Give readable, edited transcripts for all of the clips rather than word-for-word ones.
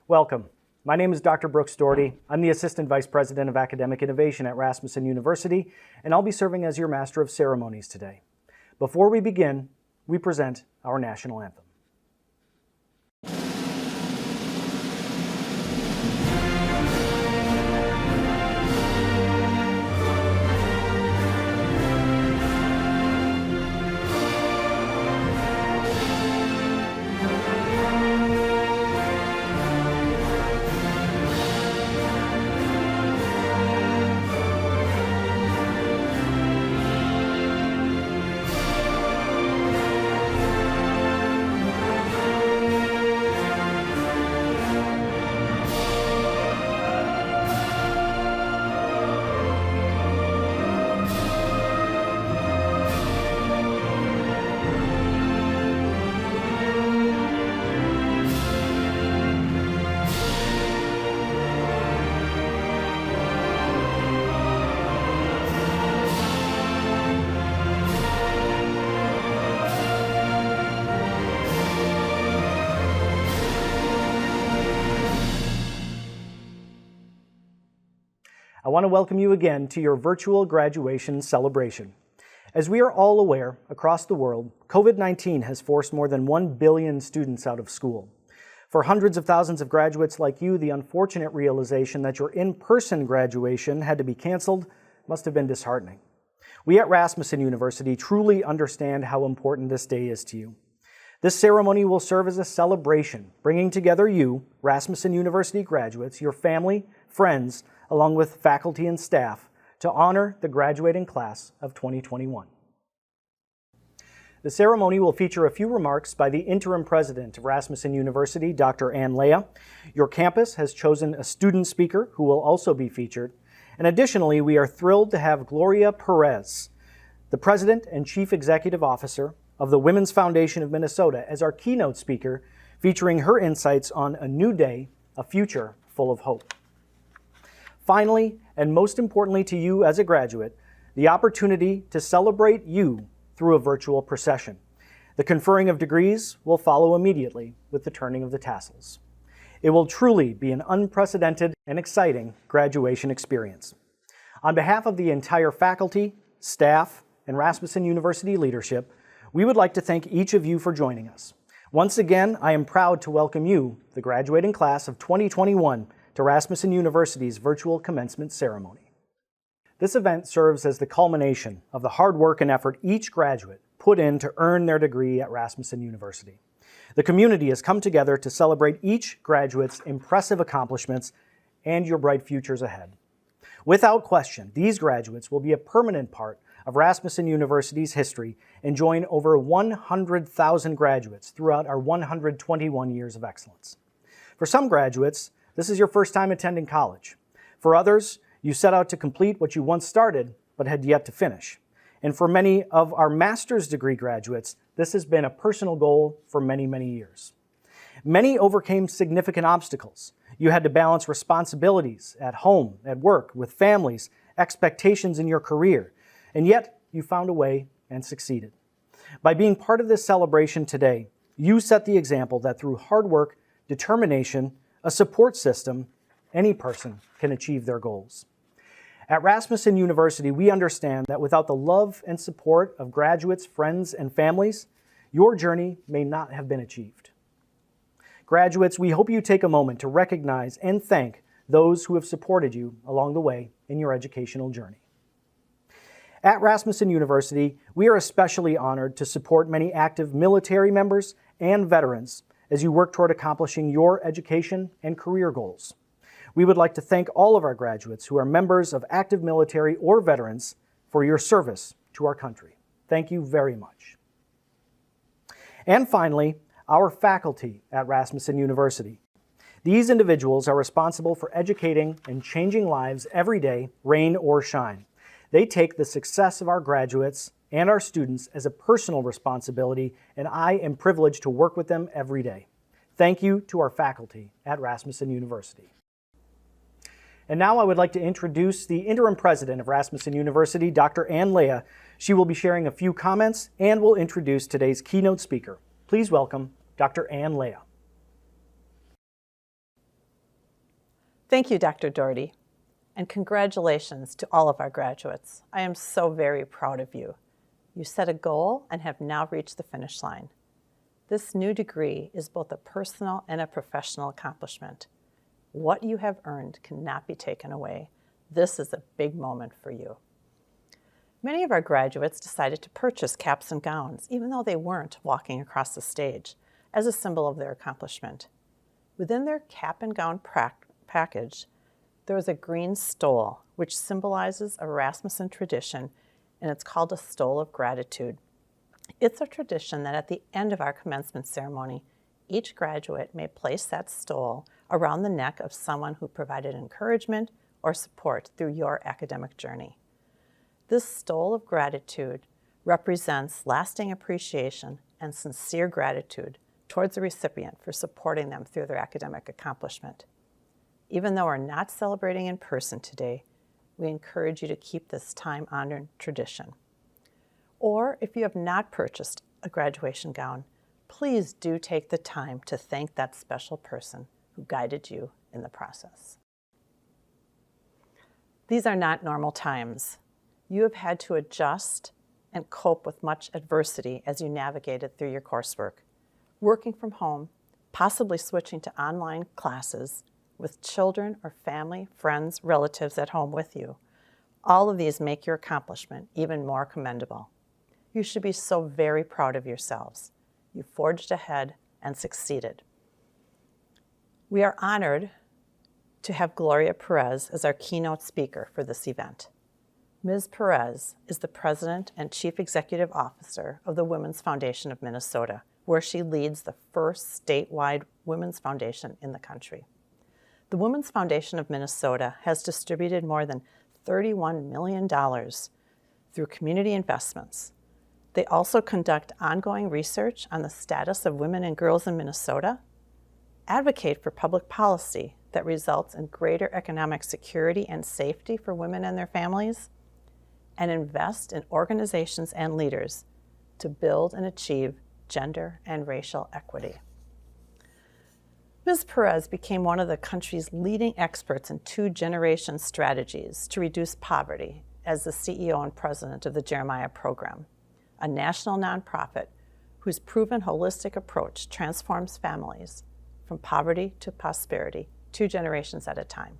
Welcome. My name is Dr. Brooks Doherty. I'm the Assistant Vice President of Academic Innovation at Rasmussen University, and I'll be serving as your Master of Ceremonies today. Before we begin, we present our national anthem. I want to welcome you again to your virtual graduation celebration. As we are all aware, across the world, COVID-19 has forced more than 1 billion students out of school. For hundreds of thousands of graduates like you, the unfortunate realization that your in-person graduation had to be canceled must have been disheartening. We at Rasmussen University truly understand how important this day is to you. This ceremony will serve as a celebration, bringing together you, Rasmussen University graduates, your family, friends, along with faculty and staff, to honor the graduating class of 2021. The ceremony will feature a few remarks by the interim president of Rasmussen University, Dr. Ann Leah. Your campus has chosen a student speaker who will also be featured. And additionally, we are thrilled to have Gloria Perez, the president and chief executive officer of the Women's Foundation of Minnesota, as our keynote speaker, featuring her insights on a new day, a future full of hope. Finally, and most importantly to you as a graduate, the opportunity to celebrate you through a virtual procession. The conferring of degrees will follow immediately with the turning of the tassels. It will truly be an unprecedented and exciting graduation experience. On behalf of the entire faculty, staff, and Rasmussen University leadership, we would like to thank each of you for joining us. Once again, I am proud to welcome you, the graduating class of 2021, to Rasmussen University's virtual commencement ceremony. This event serves as the culmination of the hard work and effort each graduate put in to earn their degree at Rasmussen University. The community has come together to celebrate each graduate's impressive accomplishments and your bright futures ahead. Without question, these graduates will be a permanent part of Rasmussen University's history and join over 100,000 graduates throughout our 121 years of excellence. For some graduates, this is your first time attending college. For others, you set out to complete what you once started but had yet to finish. And for many of our master's degree graduates, this has been a personal goal for many, many years. Many overcame significant obstacles. You had to balance responsibilities at home, at work, with families, expectations in your career, and yet you found a way and succeeded. By being part of this celebration today, you set the example that through hard work, determination, a support system, any person can achieve their goals. At Rasmussen University, we understand that without the love and support of graduates, friends, and families, your journey may not have been achieved. Graduates, we hope you take a moment to recognize and thank those who have supported you along the way in your educational journey. At Rasmussen University, we are especially honored to support many active military members and veterans as you work toward accomplishing your education and career goals. We would like to thank all of our graduates who are members of active military or veterans for your service to our country. Thank you very much. And finally, our faculty at Rasmussen University. These individuals are responsible for educating and changing lives every day, rain or shine. They take the success of our graduates and our students as a personal responsibility, and I am privileged to work with them every day. Thank you to our faculty at Rasmussen University. And now I would like to introduce the interim president of Rasmussen University, Dr. Ann Leah. She will be sharing a few comments and will introduce today's keynote speaker. Please welcome Dr. Ann Leah. Thank you, Dr. Doherty, and congratulations to all of our graduates. I am so very proud of you. You set a goal and have now reached the finish line. This new degree is both a personal and a professional accomplishment. What you have earned cannot be taken away. This is a big moment for you. Many of our graduates decided to purchase caps and gowns, even though they weren't walking across the stage, as a symbol of their accomplishment. Within their cap and gown package, there is a green stole, which symbolizes a Rasmussen tradition, and it's called a stole of gratitude. It's a tradition that at the end of our commencement ceremony, each graduate may place that stole around the neck of someone who provided encouragement or support through your academic journey. This stole of gratitude represents lasting appreciation and sincere gratitude towards the recipient for supporting them through their academic accomplishment. Even though we're not celebrating in person today, we encourage you to keep this time-honored tradition. Or if you have not purchased a graduation gown, please do take the time to thank that special person who guided you in the process. These are not normal times. You have had to adjust and cope with much adversity as you navigated through your coursework. Working from home, possibly switching to online classes with children or family, friends, relatives at home with you. All of these make your accomplishment even more commendable. You should be so very proud of yourselves. You forged ahead and succeeded. We are honored to have Gloria Perez as our keynote speaker for this event. Ms. Perez is the President and Chief Executive Officer of the Women's Foundation of Minnesota, where she leads the first statewide women's foundation in the country. The Women's Foundation of Minnesota has distributed more than $31 million through community investments. They also conduct ongoing research on the status of women and girls in Minnesota, advocate for public policy that results in greater economic security and safety for women and their families, and invest in organizations and leaders to build and achieve gender and racial equity. Ms. Perez became one of the country's leading experts in two-generation strategies to reduce poverty as the CEO and president of the Jeremiah Program, a national nonprofit whose proven holistic approach transforms families from poverty to prosperity 2 generations at a time.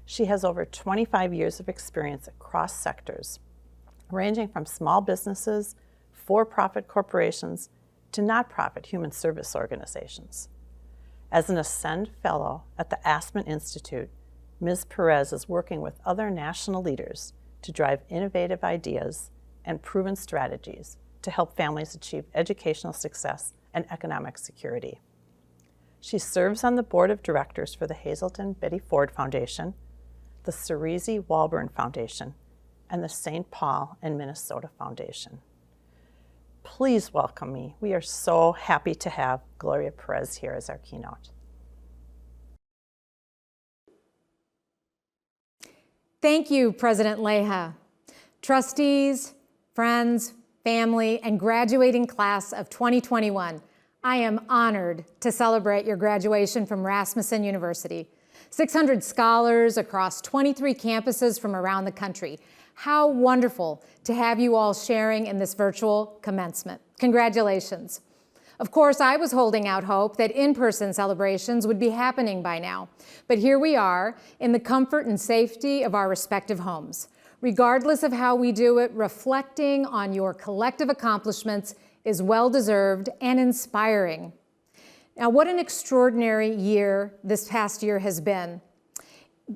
She has over 25 years of experience across sectors, ranging from small businesses, for-profit corporations, to nonprofit human service organizations. As an Ascend Fellow at the Aspen Institute, Ms. Perez is working with other national leaders to drive innovative ideas and proven strategies to help families achieve educational success and economic security. She serves on the board of directors for the Hazelton Betty Ford Foundation, the Cerisi Walburn Foundation, and the St. Paul and Minnesota Foundation. Please welcome me. We are so happy to have Gloria Perez here as our keynote. Thank you, President Leah. Trustees, friends, family, and graduating class of 2021, I am honored to celebrate your graduation from Rasmussen University. 600 scholars across 23 campuses from around the country. How wonderful to have you all sharing in this virtual commencement. Congratulations. Of course, I was holding out hope that in-person celebrations would be happening by now, but here we are in the comfort and safety of our respective homes. Regardless of how we do it, reflecting on your collective accomplishments is well-deserved and inspiring. Now, what an extraordinary year this past year has been.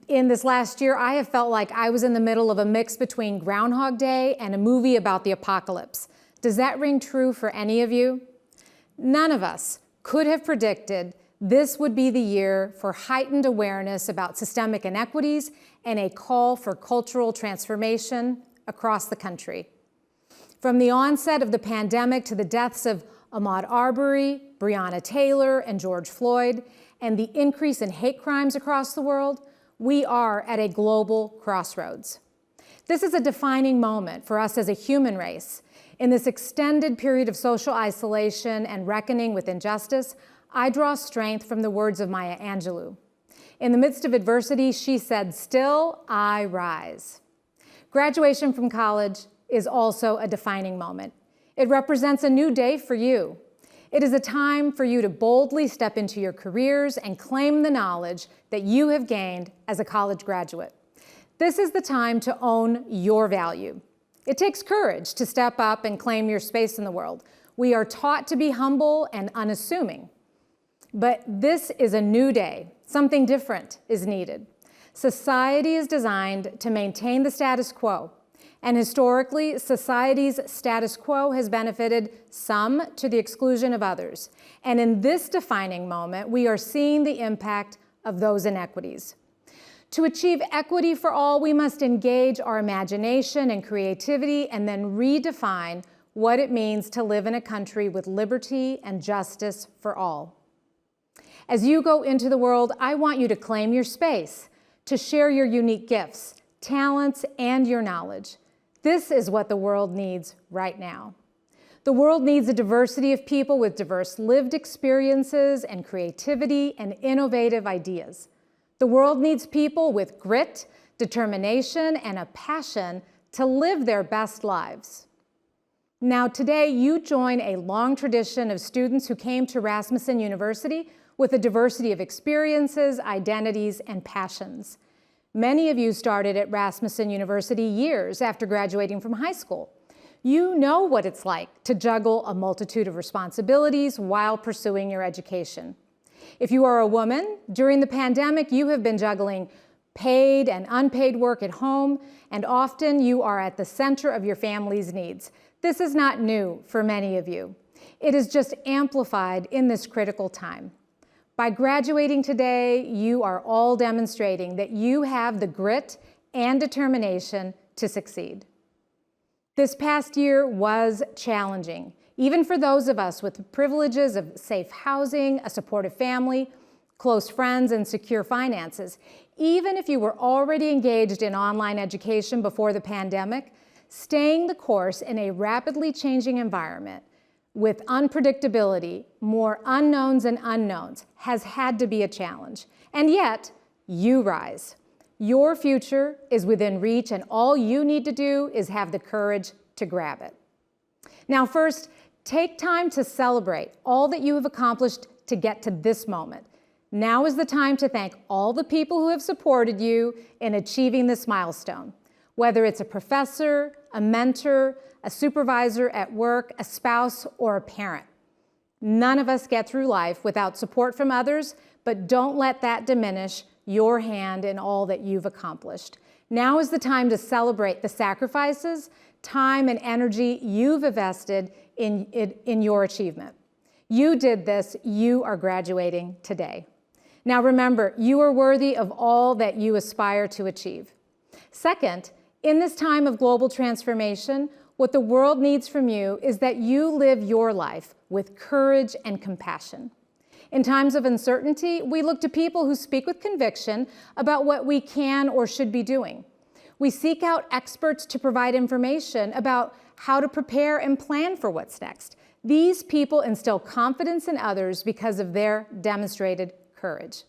In this last year, I have felt like I was in the middle of a mix between Groundhog Day and a movie about the apocalypse. Does that ring true for any of you? None of us could have predicted this would be the year for heightened awareness about systemic inequities and a call for cultural transformation across the country. From the onset of the pandemic to the deaths of Ahmaud Arbery, Breonna Taylor, and George Floyd, and the increase in hate crimes across the world, we are at a global crossroads. This is a defining moment for us as a human race. In this extended period of social isolation and reckoning with injustice, I draw strength from the words of Maya Angelou. In the midst of adversity, she said, "Still I rise." Graduation from college is also a defining moment. It represents a new day for you. It is a time for you to boldly step into your careers and claim the knowledge that you have gained as a college graduate. This is the time to own your value. It takes courage to step up and claim your space in the world. We are taught to be humble and unassuming. But this is a new day. Something different is needed. Society is designed to maintain the status quo. And historically, society's status quo has benefited some to the exclusion of others. And in this defining moment, we are seeing the impact of those inequities. To achieve equity for all, we must engage our imagination and creativity and then redefine what it means to live in a country with liberty and justice for all. As you go into the world, I want you to claim your space, to share your unique gifts, talents, and your knowledge. This is what the world needs right now. The world needs a diversity of people with diverse lived experiences and creativity and innovative ideas. The world needs people with grit, determination, and a passion to live their best lives. Now, today, you join a long tradition of students who came to Rasmussen University with a diversity of experiences, identities, and passions. Many of you started at Rasmussen University years after graduating from high school. You know what it's like to juggle a multitude of responsibilities while pursuing your education. If you are a woman, during the pandemic, you have been juggling paid and unpaid work at home, and often you are at the center of your family's needs. This is not new for many of you. It is just amplified in this critical time. By graduating today, you are all demonstrating that you have the grit and determination to succeed. This past year was challenging, even for those of us with the privileges of safe housing, a supportive family, close friends, and secure finances. Even if you were already engaged in online education before the pandemic, staying the course in a rapidly changing environment with unpredictability, more unknowns and unknowns, has had to be a challenge. And yet, you rise. Your future is within reach, and all you need to do is have the courage to grab it. Now, first, take time to celebrate all that you have accomplished to get to this moment. Now is the time to thank all the people who have supported you in achieving this milestone, whether it's a professor, a mentor, a supervisor at work, a spouse, or a parent. None of us get through life without support from others, but don't let that diminish your hand in all that you've accomplished. Now is the time to celebrate the sacrifices, time, and energy you've invested in your achievement. You did this, you are graduating today. Now remember, you are worthy of all that you aspire to achieve. Second, in this time of global transformation, what the world needs from you is that you live your life with courage and compassion. In times of uncertainty, we look to people who speak with conviction about what we can or should be doing. We seek out experts to provide information about how to prepare and plan for what's next. These people instill confidence in others because of their demonstrated courage.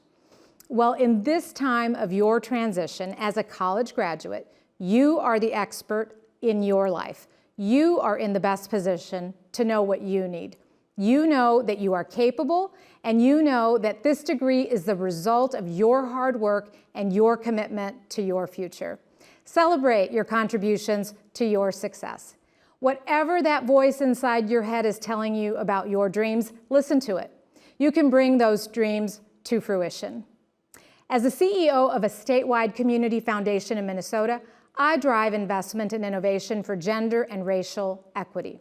Well, in this time of your transition as a college graduate, you are the expert in your life. you are in the best position to know what you need. You know that you are capable, and you know that this degree is the result of your hard work and your commitment to your future. Celebrate your contributions to your success. Whatever that voice inside your head is telling you about your dreams, listen to it. You can bring those dreams to fruition. As the CEO of a statewide community foundation in Minnesota, I drive investment and innovation for gender and racial equity.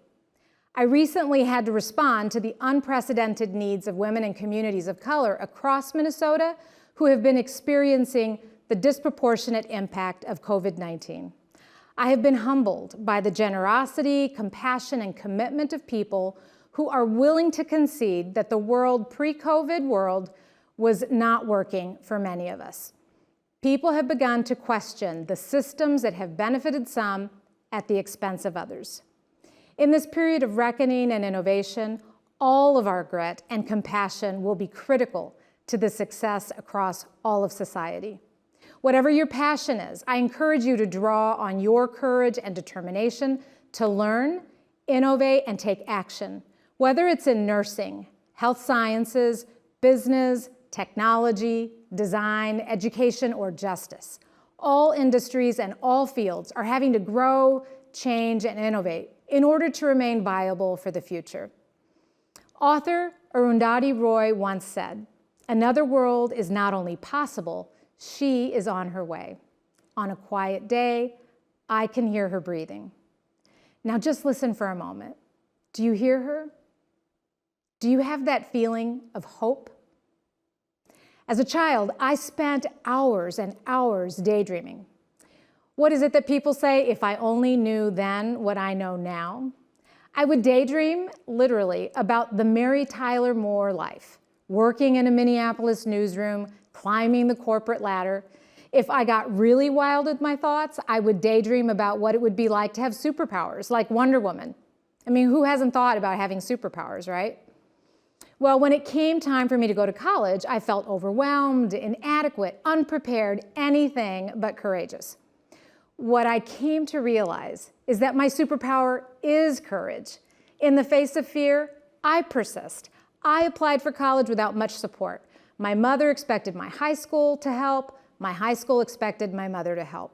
I recently had to respond to the unprecedented needs of women and communities of color across Minnesota who have been experiencing the disproportionate impact of COVID-19. I have been humbled by the generosity, compassion, and commitment of people who are willing to concede that the world, pre-COVID world, was not working for many of us. People have begun to question the systems that have benefited some at the expense of others. In this period of reckoning and innovation, all of our grit and compassion will be critical to the success across all of society. Whatever your passion is, I encourage you to draw on your courage and determination to learn, innovate, and take action, whether it's in nursing, health sciences, business, technology, design, education, or justice. All industries and all fields are having to grow, change, and innovate in order to remain viable for the future. Author Arundhati Roy once said, "Another world is not only possible, she is on her way. On a quiet day, I can hear her breathing." Now just listen for a moment. Do you hear her? Do you have that feeling of hope? As a child, I spent hours and hours daydreaming. What is it that people say, if I only knew then what I know now? I would daydream, literally, about the Mary Tyler Moore life, working in a Minneapolis newsroom, climbing the corporate ladder. If I got really wild with my thoughts, I would daydream about what it would be like to have superpowers, like Wonder Woman. I mean, who hasn't thought about having superpowers, right? Well, when it came time for me to go to college, I felt overwhelmed, inadequate, unprepared, anything but courageous. What I came to realize is that my superpower is courage. In the face of fear, I persist. I applied for college without much support. My mother expected my high school to help. My high school expected my mother to help.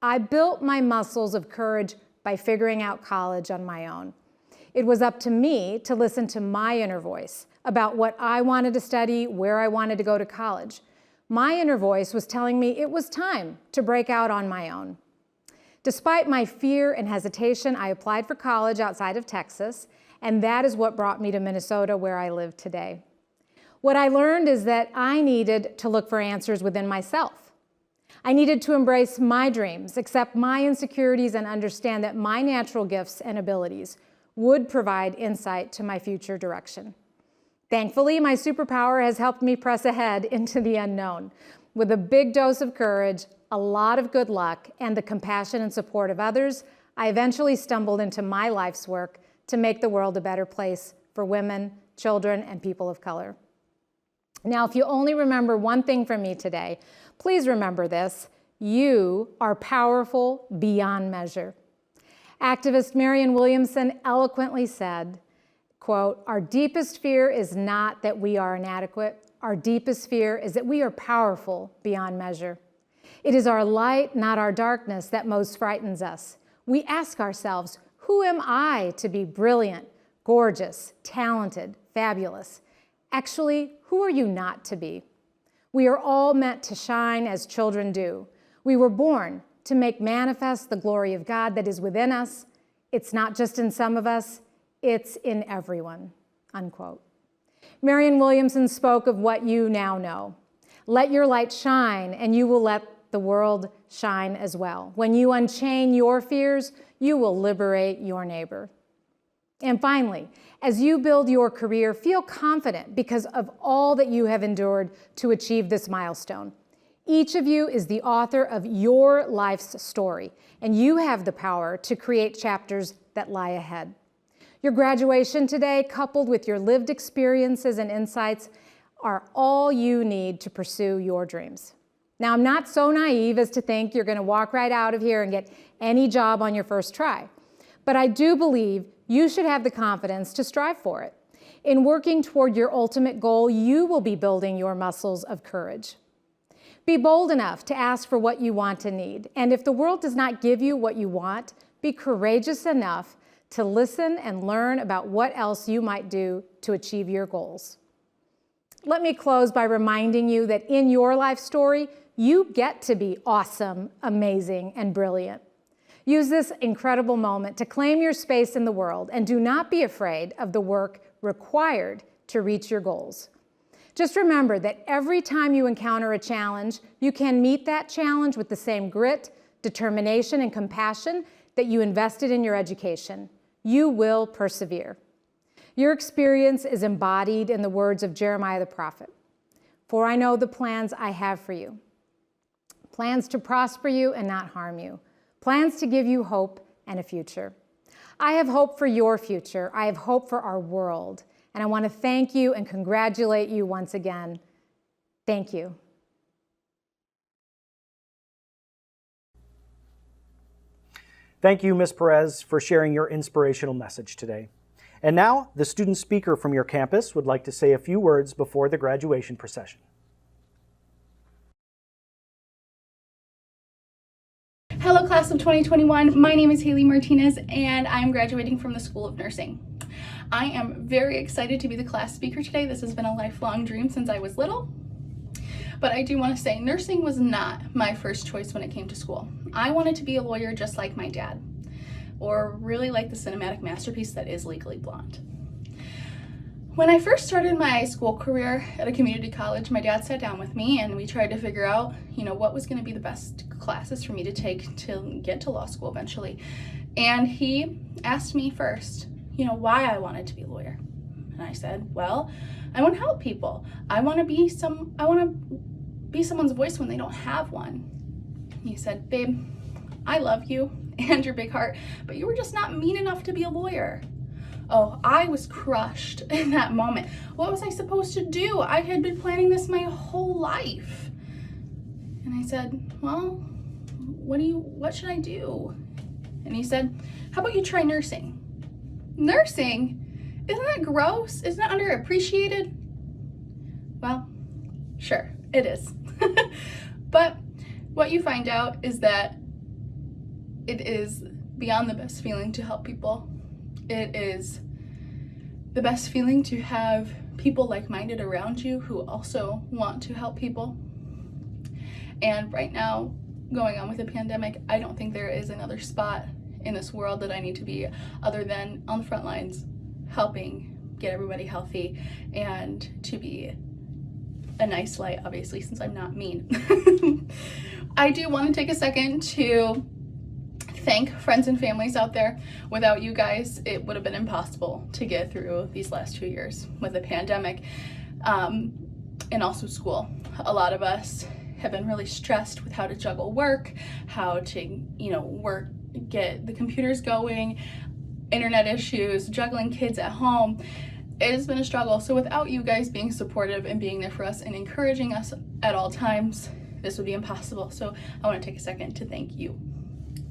I built my muscles of courage by figuring out college on my own. It was up to me to listen to my inner voice about what I wanted to study, where I wanted to go to college. My inner voice was telling me it was time to break out on my own. Despite my fear and hesitation, I applied for college outside of Texas, and that is what brought me to Minnesota, where I live today. What I learned is that I needed to look for answers within myself. I needed to embrace my dreams, accept my insecurities, and understand that my natural gifts and abilities would provide insight to my future direction. Thankfully, my superpower has helped me press ahead into the unknown. With a big dose of courage, a lot of good luck, and the compassion and support of others, I eventually stumbled into my life's work to make the world a better place for women, children, and people of color. Now, if you only remember one thing from me today, please remember this: you are powerful beyond measure. Activist Marianne Williamson eloquently said, quote, "Our deepest fear is not that we are inadequate. Our deepest fear is that we are powerful beyond measure. It is our light, not our darkness, that most frightens us. We ask ourselves, who am I to be brilliant, gorgeous, talented, fabulous? Actually, who are you not to be? We are all meant to shine as children do. We were born to make manifest the glory of God that is within us. It's not just in some of us, it's in everyone," unquote. Marianne Williamson spoke of what you now know. Let your light shine, and you will let the world shine as well. When you unchain your fears, you will liberate your neighbor. And finally, as you build your career, feel confident because of all that you have endured to achieve this milestone. Each of you is the author of your life's story, and you have the power to create chapters that lie ahead. Your graduation today, coupled with your lived experiences and insights, are all you need to pursue your dreams. Now, I'm not so naive as to think you're going to walk right out of here and get any job on your first try. but I do believe you should have the confidence to strive for it. In working toward your ultimate goal, you will be building your muscles of courage. Be bold enough to ask for what you want and need. And if the world does not give you what you want, be courageous enough to listen and learn about what else you might do to achieve your goals. Let me close by reminding you that in your life story, you get to be awesome, amazing, and brilliant. Use this incredible moment to claim your space in the world and do not be afraid of the work required to reach your goals. Just remember that every time you encounter a challenge, you can meet that challenge with the same grit, determination, and compassion that you invested in your education. You will persevere. Your experience is embodied in the words of Jeremiah the prophet. For I know the plans I have for you. Plans to prosper you and not harm you. Plans to give you hope and a future. I have hope for your future. I have hope for our world. And I want to thank you and congratulate you once again. Thank you. Thank you, Ms. Perez, for sharing your inspirational message today. And now, the student speaker from your campus would like to say a few words before the graduation procession. Hello, class of 2021. My name is Haley Martinez, and I'm graduating from the School of Nursing. I am very excited to be the class speaker today. This has been a lifelong dream since I was little. But I do want to say nursing was not my first choice when it came to school. I wanted to be a lawyer just like my dad, or really like the cinematic masterpiece that is Legally Blonde. When I first started my school career at a community college, my dad sat down with me and we tried to figure out, what was going to be the best classes for me to take to get to law school eventually. And he asked me first, why I wanted to be a lawyer. And I said, well, I want to help people. I want to be someone's voice when they don't have one. He said, babe, I love you and your big heart, but you were just not mean enough to be a lawyer. Oh, I was crushed in that moment. What was I supposed to do? I had been planning this my whole life. And I said, well, what should I do? And he said, how about you try nursing? Nursing? Isn't that gross? Isn't it underappreciated? Well, sure, it is. But what you find out is that it is beyond the best feeling to help people. It is the best feeling to have people like-minded around you who also want to help people. And right now, going on with the pandemic, I don't think there is another spot in this world that I need to be other than on the front lines, helping get everybody healthy and to be a nice light, obviously, since I'm not mean. I do want to take a second to thank friends and families out there. Without you guys, it would have been impossible to get through these last 2 years with the pandemic, and also school. A lot of us have been really stressed with how to juggle work, how to, get the computers going, internet issues, juggling kids at home. It has been a struggle. So without you guys being supportive and being there for us and encouraging us at all times, this would be impossible. So I want to take a second to thank you.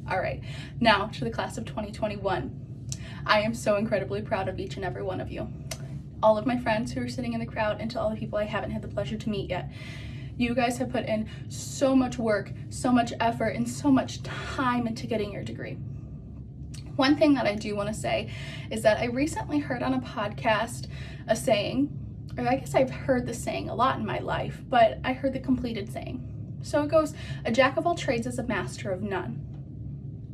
All right, now to the class of 2021. I am so incredibly proud of each and every one of you. All of my friends who are sitting in the crowd, and to all the people I haven't had the pleasure to meet yet. You guys have put in so much work, so much effort, and so much time into getting your degree. One thing that I do want to say is that I recently heard on a podcast a saying, or I guess I've heard the saying a lot in my life, but I heard the completed saying. So it goes, a jack of all trades is a master of none.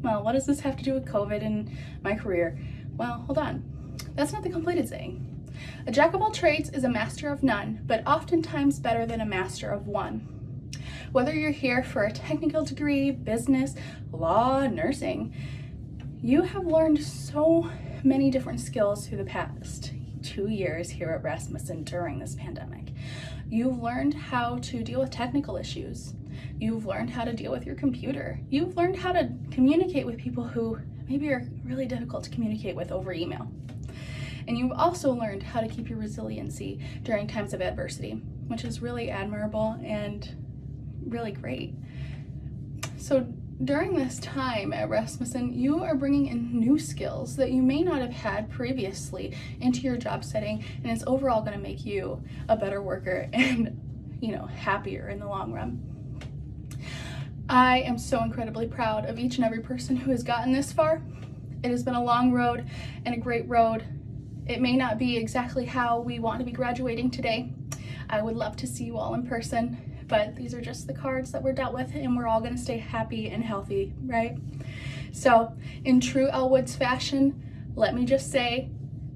Well, what does this have to do with COVID and my career? Well, hold on. That's not the completed saying. A jack of all trades is a master of none, but oftentimes better than a master of one. Whether you're here for a technical degree, business, law, nursing, you have learned so many different skills through the past 2 years here at Rasmussen during this pandemic. You've learned how to deal with technical issues. You've learned how to deal with your computer. You've learned how to communicate with people who maybe are really difficult to communicate with over email. And you've also learned how to keep your resiliency during times of adversity, which is really admirable and really great. So during this time at Rasmussen, you are bringing in new skills that you may not have had previously into your job setting, and it's overall going to make you a better worker and, happier in the long run. I am so incredibly proud of each and every person who has gotten this far. It has been a long road and a great road. It may not be exactly how we want to be graduating today. I would love to see you all in person, but these are just the cards that we're dealt with, and we're all going to stay happy and healthy, right? So in true Elle Woods fashion, let me just say,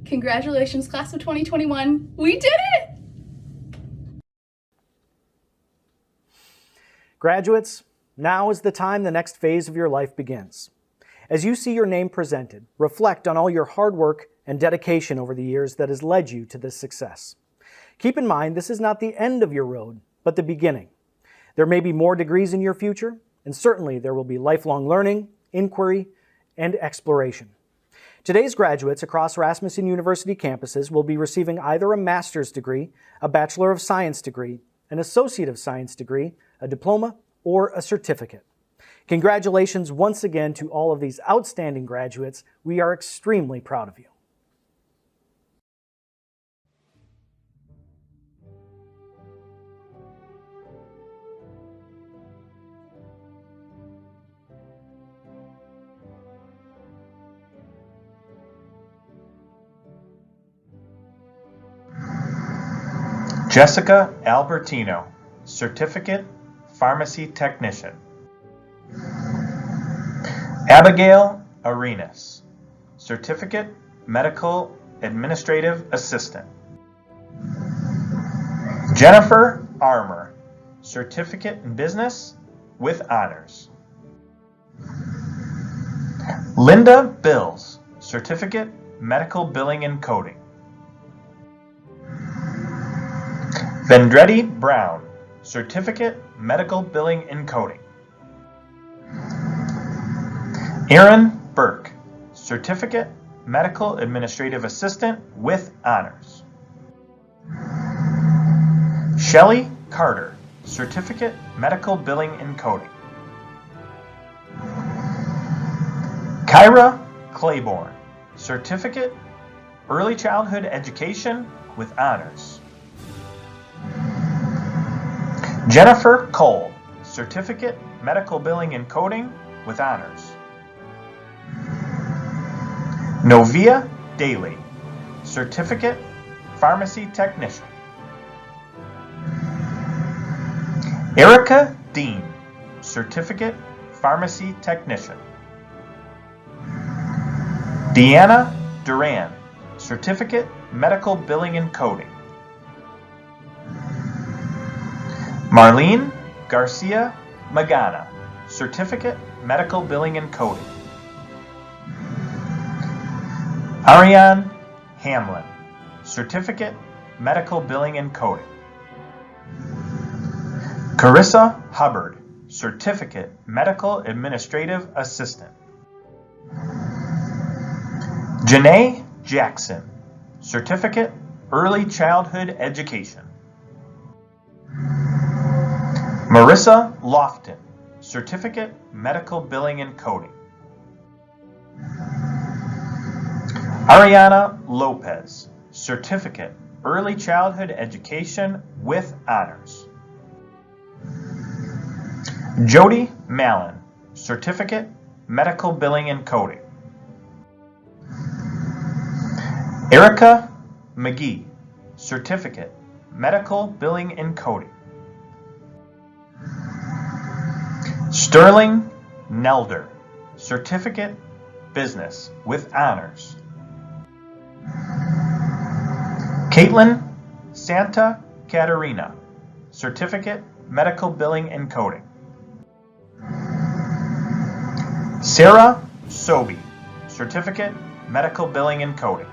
congratulations, class of 2021. We did it! Graduates, now is the time the next phase of your life begins. As you see your name presented, reflect on all your hard work and dedication over the years that has led you to this success. Keep in mind, this is not the end of your road, but the beginning. There may be more degrees in your future, and certainly there will be lifelong learning, inquiry, and exploration. Today's graduates across Rasmussen University campuses will be receiving either a master's degree, a Bachelor of Science degree, an Associate of Science degree, a diploma, or a certificate. Congratulations once again to all of these outstanding graduates. We are extremely proud of you. Jessica Albertino, Certificate, Pharmacy Technician. Abigail Arenas, Certificate, Medical Administrative Assistant. Jennifer Armour, Certificate in Business with Honors. Linda Bills, Certificate, Medical Billing and Coding. Vendretti Brown, Certificate, Medical Billing and Coding. Aaron Burke, Certificate, Medical Administrative Assistant with Honors. Shelley Carter, Certificate, Medical Billing and Coding. Kyra Claiborne, Certificate, Early Childhood Education with Honors. Jennifer Cole, Certificate, Medical Billing and Coding with Honors. Novia Daly, Certificate, Pharmacy Technician. Erica Dean, Certificate, Pharmacy Technician. Deanna Duran, Certificate, Medical Billing and Coding. Marlene Garcia Magana, Certificate, Medical Billing and Coding. Ariane Hamlin, Certificate, Medical Billing and Coding. Carissa Hubbard, Certificate, Medical Administrative Assistant. Janae Jackson, Certificate, Early Childhood Education. Marissa Lofton, Certificate, Medical Billing and Coding. Ariana Lopez, Certificate, Early Childhood Education with Honors. Jody Mallon, Certificate, Medical Billing and Coding. Erica McGee, Certificate, Medical Billing and Coding. Sterling Nelder, Certificate, Business with Honors. Caitlin Santa Caterina, Certificate, Medical Billing and Coding. Sarah Sobey, Certificate, Medical Billing and Coding.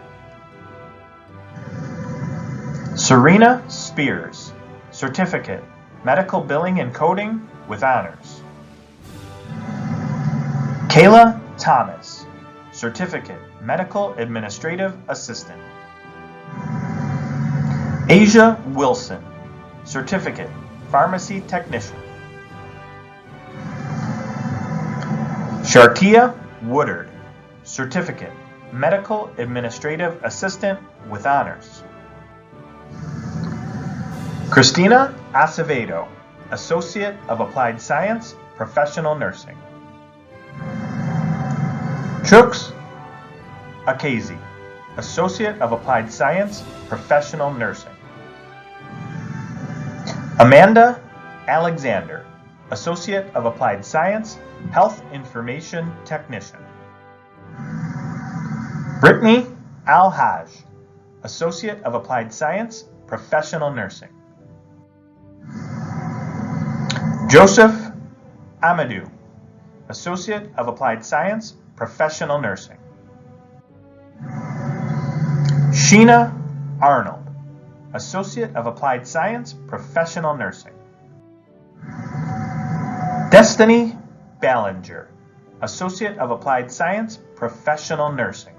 Serena Spears, Certificate, Medical Billing and Coding with Honors. Kayla Thomas, Certificate, Medical Administrative Assistant. Asia Wilson, Certificate, Pharmacy Technician. Shartia Woodard, Certificate, Medical Administrative Assistant with Honors. Christina Acevedo, Associate of Applied Science, Professional Nursing. Chooks Akazi, Associate of Applied Science, Professional Nursing. Amanda Alexander, Associate of Applied Science, Health Information Technician. Brittany Al-Haj, Associate of Applied Science, Professional Nursing. Joseph Amadou, Associate of Applied Science, Professional Nursing. Sheena Arnold, Associate of Applied Science, Professional Nursing. Destiny Ballinger, Associate of Applied Science, Professional Nursing.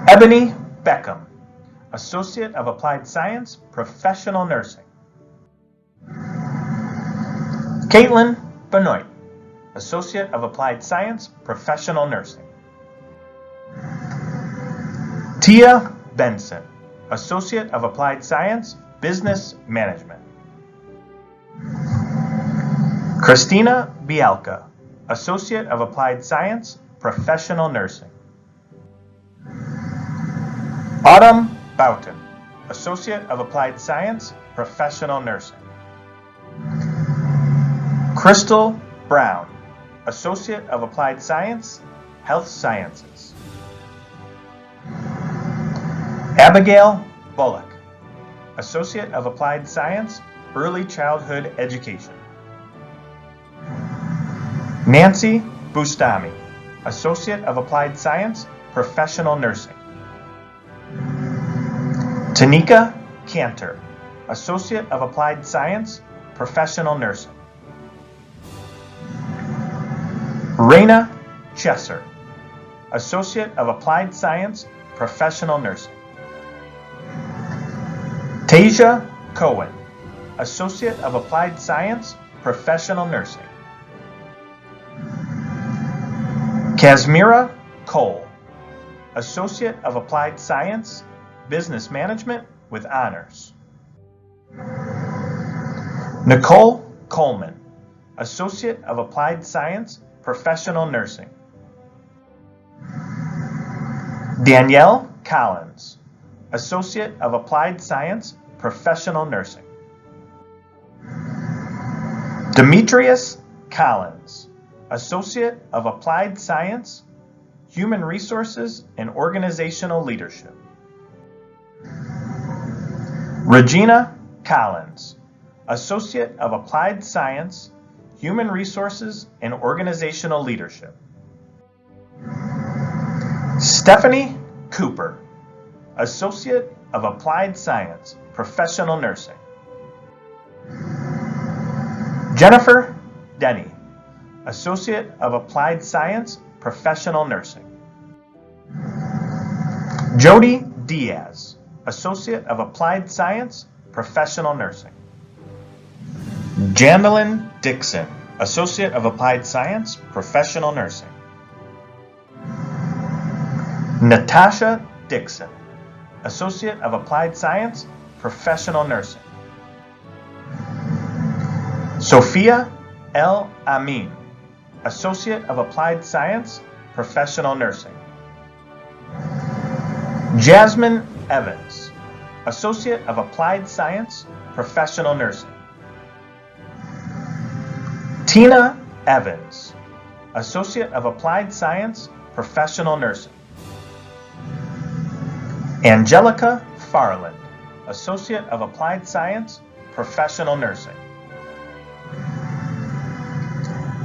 Ebony Beckham, Associate of Applied Science, Professional Nursing. Caitlin Benoit, Associate of Applied Science, Professional Nursing. Tia Benson, Associate of Applied Science, Business Management. Christina Bialka, Associate of Applied Science, Professional Nursing. Autumn Boughton, Associate of Applied Science, Professional Nursing. Crystal Brown, Associate of Applied Science, Health Sciences. Abigail Bullock, Associate of Applied Science, Early Childhood Education. Nancy Bustami, Associate of Applied Science, Professional Nursing. Tanika Cantor, Associate of Applied Science, Professional Nursing. Raina Chesser, Associate of Applied Science, Professional Nursing. Tasia Cohen, Associate of Applied Science, Professional Nursing. Kasmira Cole, Associate of Applied Science, Business Management with Honors. Nicole Coleman, Associate of Applied Science, Professional Nursing. Danielle Collins, Associate of Applied Science, Professional Nursing. Demetrius Collins, Associate of Applied Science, Human Resources and Organizational Leadership. Regina Collins, Associate of Applied Science, Human Resources and Organizational Leadership. Stephanie Cooper, Associate of Applied Science, Professional Nursing. Jennifer Denny, Associate of Applied Science, Professional Nursing. Jody Diaz, Associate of Applied Science, Professional Nursing. Jandelyn Dixon, Associate of Applied Science, Professional Nursing. Natasha Dixon, Associate of Applied Science, Professional Nursing. Sophia L. Amin, Associate of Applied Science, Professional Nursing. Jasmine Evans, Associate of Applied Science, Professional Nursing. Tina Evans, Associate of Applied Science, Professional Nursing. Angelica Farland, Associate of Applied Science, Professional Nursing.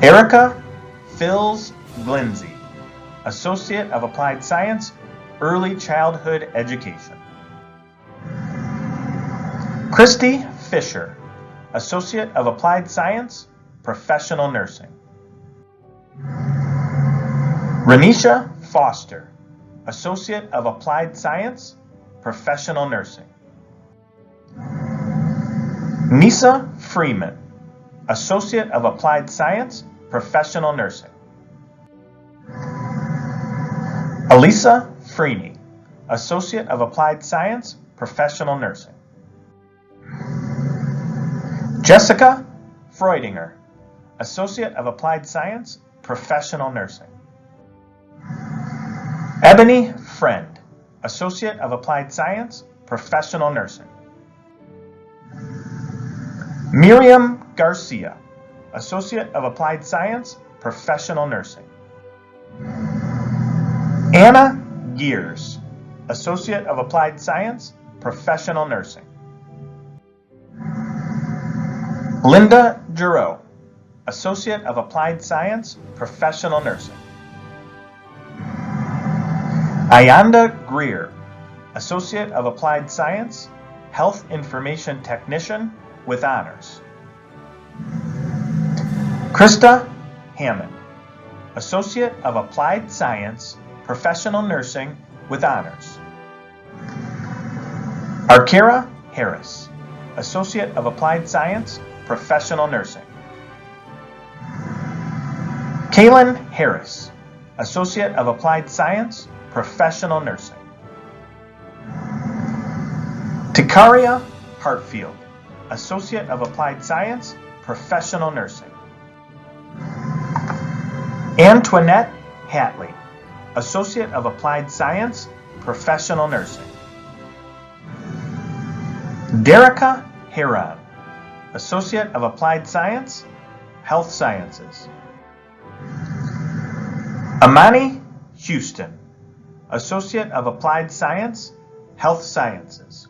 Erica Phils Glindsey, Associate of Applied Science, Early Childhood Education. Christy Fisher, Associate of Applied Science, Professional Nursing. Renisha Foster, Associate of Applied Science, Professional Nursing. Nisa Freeman, Associate of Applied Science, Professional Nursing. Elisa Freeney, Associate of Applied Science, Professional Nursing. Jessica Freudinger, Associate of Applied Science, Professional Nursing. Ebony Friend, Associate of Applied Science, Professional Nursing. Miriam Garcia, Associate of Applied Science, Professional Nursing. Anna Gears, Associate of Applied Science, Professional Nursing. Linda Giroux, Associate of Applied Science, Professional Nursing. Ayanda Greer, Associate of Applied Science, Health Information Technician with Honors. Krista Hammond, Associate of Applied Science, Professional Nursing with Honors. Arkira Harris, Associate of Applied Science, Professional Nursing. Kaylin Harris, Associate of Applied Science, Professional Nursing. Tikaria Hartfield, Associate of Applied Science, Professional Nursing. Antoinette Hatley, Associate of Applied Science, Professional Nursing. Derica Heron, Associate of Applied Science, Health Sciences. Amani Houston, Associate of Applied Science, Health Sciences.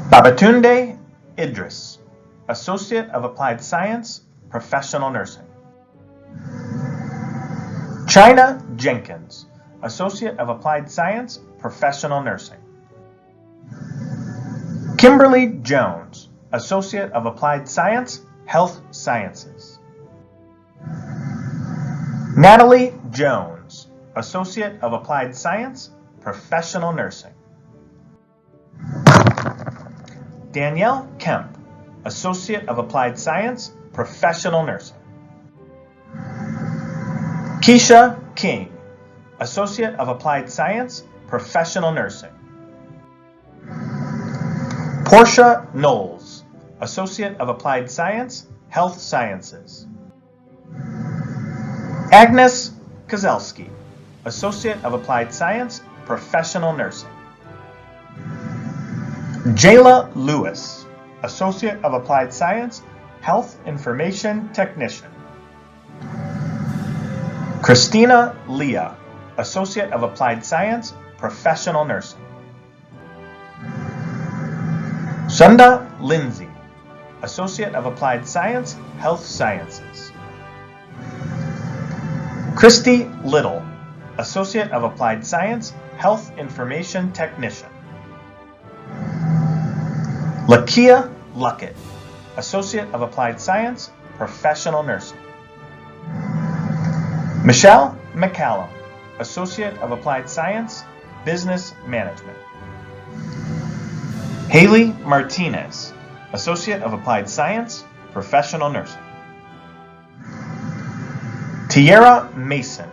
Babatunde Idris, Associate of Applied Science, Professional Nursing. China Jenkins, Associate of Applied Science, Professional Nursing. Kimberly Jones, Associate of Applied Science, Health Sciences. Natalie Jones, Associate of Applied Science, Professional Nursing. Danielle Kemp, Associate of Applied Science, Professional Nursing. Keisha King, Associate of Applied Science, Professional Nursing. Portia Knowles, Associate of Applied Science, Health Sciences. Agnes Kozelski, Associate of Applied Science, Professional Nursing. Jayla Lewis, Associate of Applied Science, Health Information Technician. Christina Leah, Associate of Applied Science, Professional Nursing. Sunda Lindsay, Associate of Applied Science, Health Sciences. Christy Little, Associate of Applied Science, Health Information Technician. Lakia Luckett, Associate of Applied Science, Professional Nursing. Michelle McCallum, Associate of Applied Science, Business Management. Haley Martinez, Associate of Applied Science, Professional Nursing. Tierra Mason,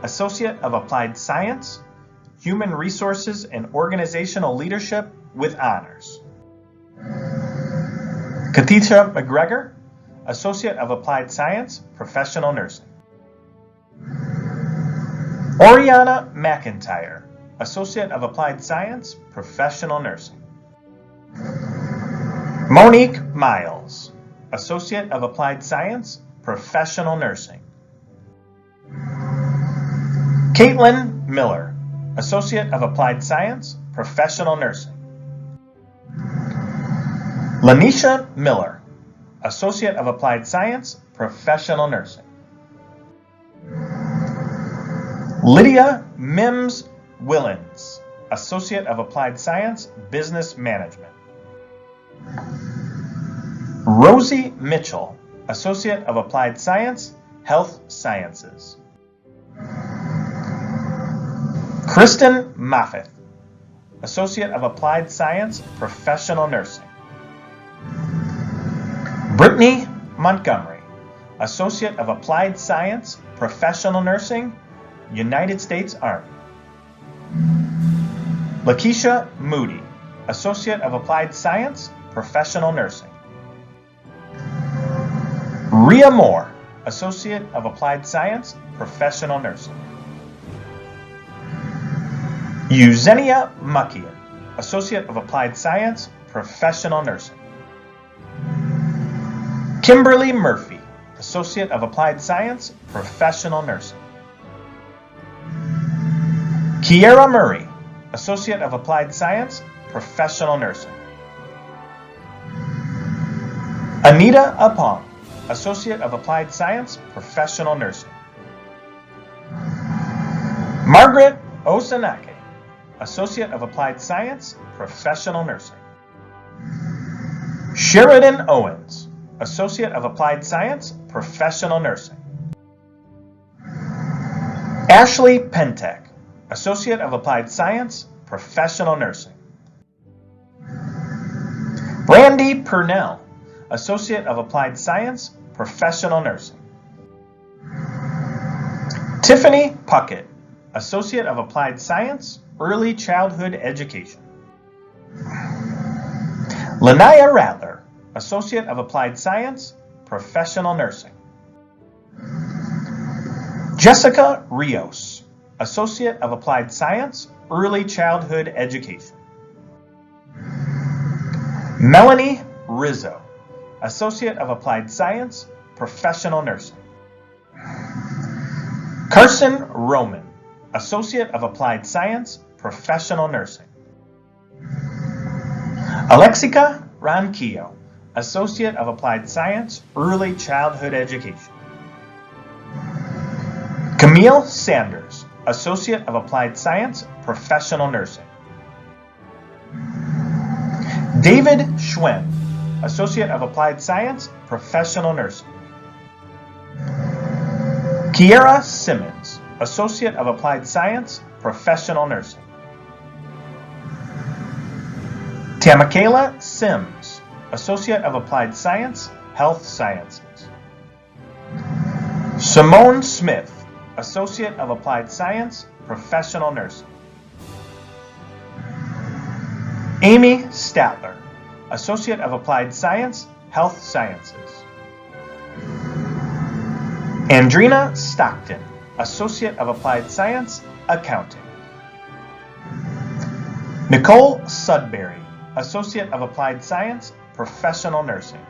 Associate of Applied Science, Human Resources and Organizational Leadership with Honors. Katisha McGregor, Associate of Applied Science, Professional Nursing. Oriana McIntyre, Associate of Applied Science, Professional Nursing. Monique Miles, Associate of Applied Science, Professional Nursing. Caitlin Miller, Associate of Applied Science, Professional Nursing. Lanisha Miller, Associate of Applied Science, Professional Nursing. Lydia Mims Willens, Associate of Applied Science, Business Management. Rosie Mitchell, Associate of Applied Science, Health Sciences. Kristen Moffett, Associate of Applied Science, Professional Nursing. Brittany Montgomery, Associate of Applied Science, Professional Nursing, United States Army. Lakeisha Moody, Associate of Applied Science, Professional Nursing. Rhea Moore, Associate of Applied Science, Professional Nursing. Eugenia Muckian, Associate of Applied Science, Professional Nursing. Kimberly Murphy, Associate of Applied Science, Professional Nursing. Kiera Murray, Associate of Applied Science, Professional Nursing. Anita Apong, Associate of Applied Science, Professional Nursing. Margaret Osanake, Associate of Applied Science, Professional Nursing. Sheridan Owens, Associate of Applied Science, Professional Nursing. Ashley Pentek, Associate of Applied Science, Professional Nursing. Brandy Purnell, Associate of Applied Science, Professional Nursing. Tiffany Puckett, Associate of Applied Science, Early Childhood Education. Lanaya Rattler, Associate of Applied Science, Professional Nursing. Jessica Rios, Associate of Applied Science, Early Childhood Education. Melanie Rizzo, Associate of Applied Science, Professional Nursing. Carson Roman, Associate of Applied Science, Professional Nursing. Alexica Ronquillo, Associate of Applied Science, Early Childhood Education. Camille Sanders, Associate of Applied Science, Professional Nursing. David Schwen, Associate of Applied Science, Professional Nursing. Kiera Simmons, Associate of Applied Science, Professional Nursing. Tamakayla Sims, Associate of Applied Science, Health Sciences. Simone Smith, Associate of Applied Science, Professional Nursing. Amy Statler, Associate of Applied Science, Health Sciences. Andrina Stockton, Associate of Applied Science, Accounting. Nicole Sudbury, Associate of Applied Science, Professional Nursing.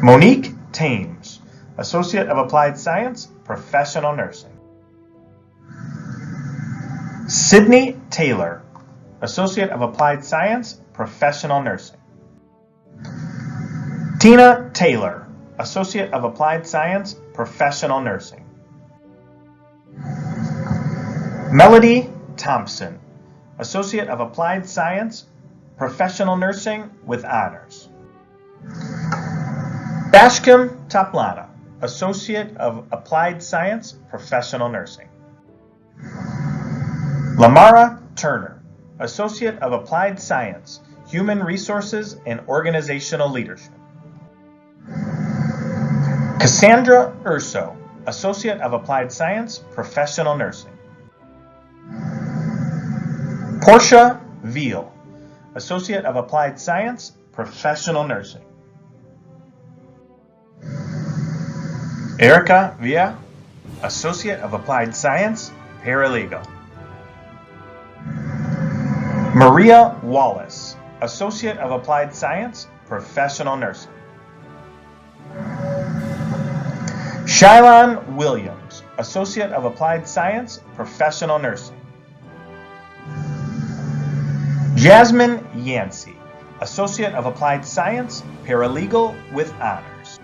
Monique Thames, Associate of Applied Science, Professional Nursing. Sydney Taylor, Associate of Applied Science, Professional Nursing. Tina Taylor, Associate of Applied Science, Professional Nursing. Melody Thompson, Associate of Applied Science, Professional Nursing with Honors. Bashkim Taplana, Associate of Applied Science, Professional Nursing. Lamara Turner, Associate of Applied Science, Human Resources and Organizational Leadership. Cassandra Urso, Associate of Applied Science, Professional Nursing. Portia Veal, Associate of Applied Science, Professional Nursing. Erica Villa, Associate of Applied Science, Paralegal. Maria Wallace, Associate of Applied Science, Professional Nursing. Shylon Williams, Associate of Applied Science, Professional Nursing. Jasmine Yancey, Associate of Applied Science, Paralegal with Honors.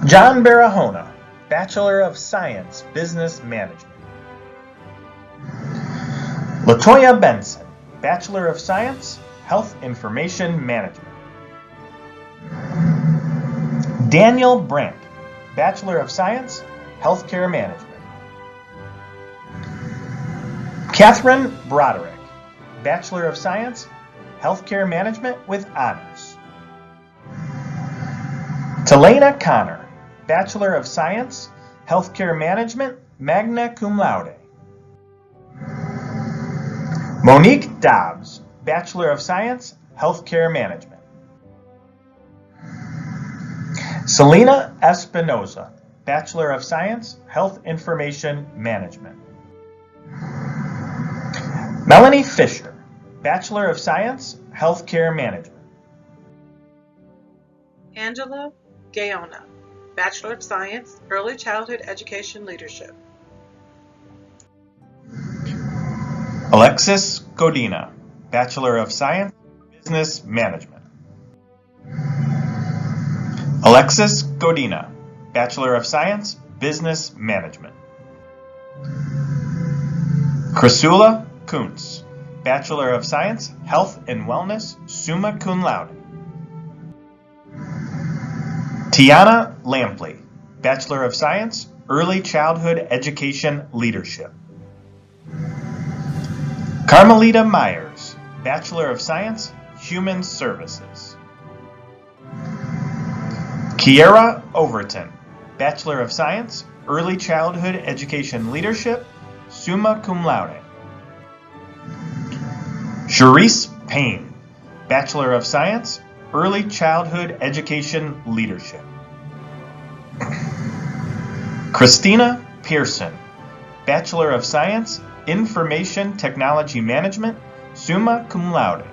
John Barahona, Bachelor of Science, Business Management. Latoya Benson, Bachelor of Science, Health Information Management. Daniel Brandt, Bachelor of Science, Healthcare Management. Catherine Broderick, Bachelor of Science, Healthcare Management with Honors. Telena Connor, Bachelor of Science, Healthcare Management, magna cum laude. Monique Dobbs, Bachelor of Science, Healthcare Management. Selena Espinoza, Bachelor of Science, Health Information Management. Melanie Fisher, Bachelor of Science, Healthcare Management. Angela Gaona, Bachelor of Science, Early Childhood Education Leadership. Alexis Godina, Bachelor of Science, Business Management. Alexis Godina, Bachelor of Science, Business Management. Chrysula Kuntz, Bachelor of Science, Health and Wellness, summa cum laude. Tiana Lampley, Bachelor of Science, Early Childhood Education Leadership. Carmelita Myers, Bachelor of Science, Human Services. Kiera Overton, Bachelor of Science, Early Childhood Education Leadership, summa cum laude. Charisse Payne, Bachelor of Science, Early Childhood Education Leadership. Christina Pearson, Bachelor of Science, Information Technology Management, summa cum laude.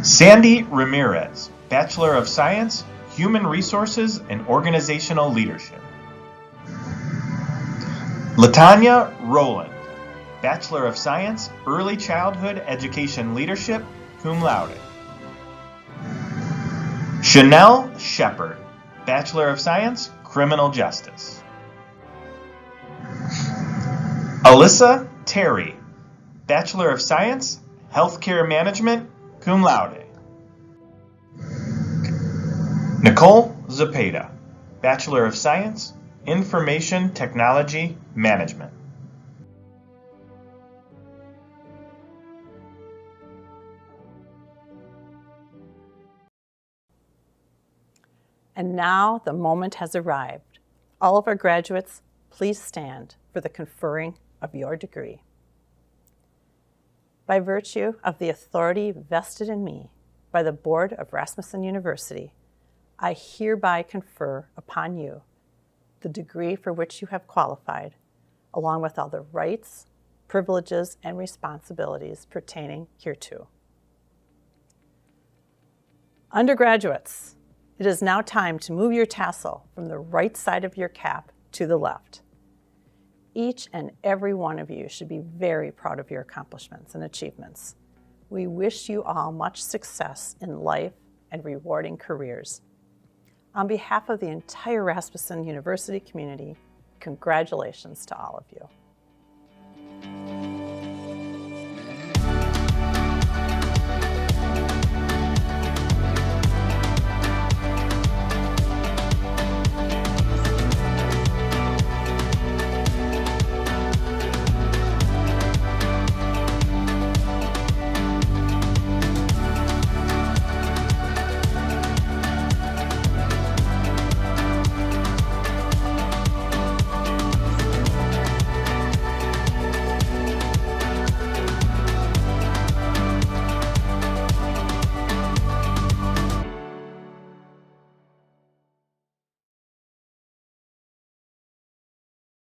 Sandy Ramirez, Bachelor of Science, Human Resources and Organizational Leadership. Latanya Rowland, Bachelor of Science, Early Childhood Education Leadership, cum laude. Chanel Shepard, Bachelor of Science, Criminal Justice. Alyssa Terry, Bachelor of Science, Healthcare Management, cum laude. Nicole Zepeda, Bachelor of Science, Information Technology Management. And now the moment has arrived. All of our graduates, please stand for the conferring of your degree. By virtue of the authority vested in me by the Board of Rasmussen University, I hereby confer upon you the degree for which you have qualified, along with all the rights, privileges, and responsibilities pertaining hereto. Undergraduates, it is now time to move your tassel from the right side of your cap to the left. Each and every one of you should be very proud of your accomplishments and achievements. We wish you all much success in life and rewarding careers. On behalf of the entire Rasmussen University community, congratulations to all of you.